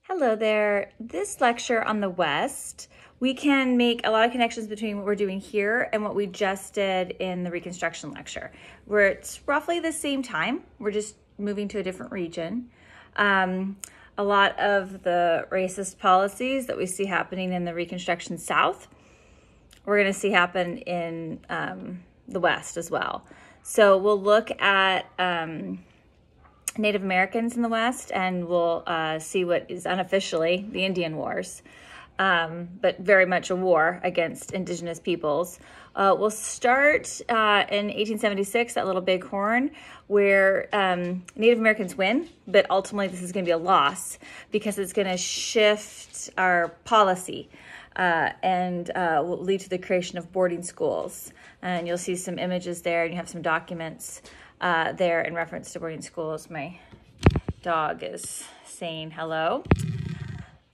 Hello there. This lecture on the West, we can make a lot of connections between what we're doing here and what we just did in the Reconstruction lecture, where it's roughly the same time. We're just moving to a different region. A lot of the racist policies that we see happening in the Reconstruction South, we're going to see happen in the West as well. So we'll look at Native Americans in the West, and we'll see what is unofficially the Indian Wars, but very much a war against indigenous peoples. We'll start in 1876 at Little Bighorn, where Native Americans win, but ultimately this is going to be a loss because it's going to shift our policy and will lead to the creation of boarding schools. And you'll see some images there, and you have some documents there in reference to boarding schools. My dog is saying hello.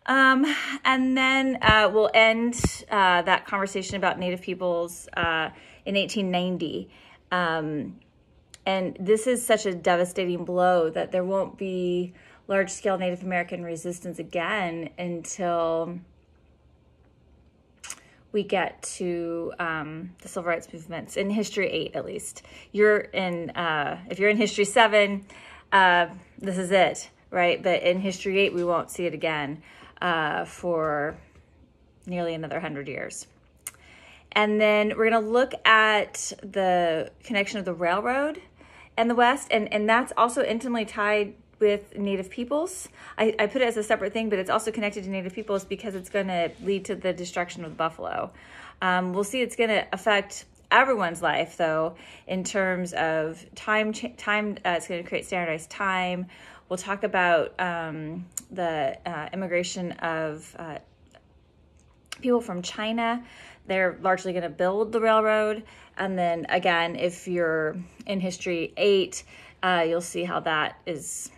And then we'll end that conversation about Native peoples in 1890. And this is such a devastating blow that there won't be large-scale Native American resistance again until we get to the civil rights movements in History 8, at least. If you're in History 7, this is it, right? But in History 8, we won't see it again for nearly another 100 years. And then we're going to look at the connection of the railroad and the West, and that's also intimately tied with Native peoples. I put it as a separate thing, but it's also connected to Native peoples because it's going to lead to the destruction of buffalo. We'll see it's going to affect everyone's life, though, in terms of time. It's going to create standardized time. We'll talk about the immigration of people from China. They're largely going to build the railroad. And then, again, if you're in History 8, you'll see how that is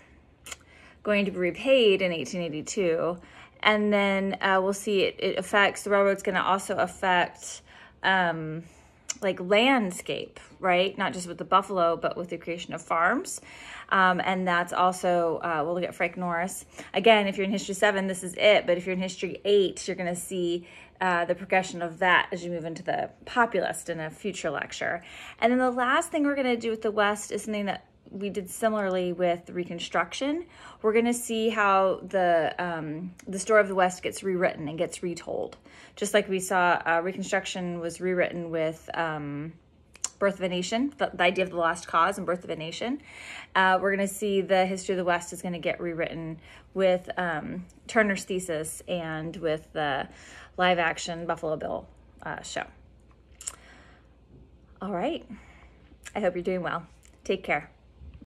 going to be repaid in 1882. And then we'll see it affects, the railroad's going to also affect like landscape, right? Not just with the buffalo, but with the creation of farms. And that's also, we'll look at Frank Norris. Again, if you're in History 7, this is it. But if you're in History 8, you're going to see the progression of that as you move into the populist in a future lecture. And then the last thing we're going to do with the West is something that we did similarly with Reconstruction. We're going to see how the story of the West gets rewritten and gets retold. Just like we saw Reconstruction was rewritten with Birth of a Nation, the idea of the lost cause and Birth of a Nation. We're going to see the history of the West is going to get rewritten with Turner's Thesis and with the live action Buffalo Bill show. All right. I hope you're doing well. Take care.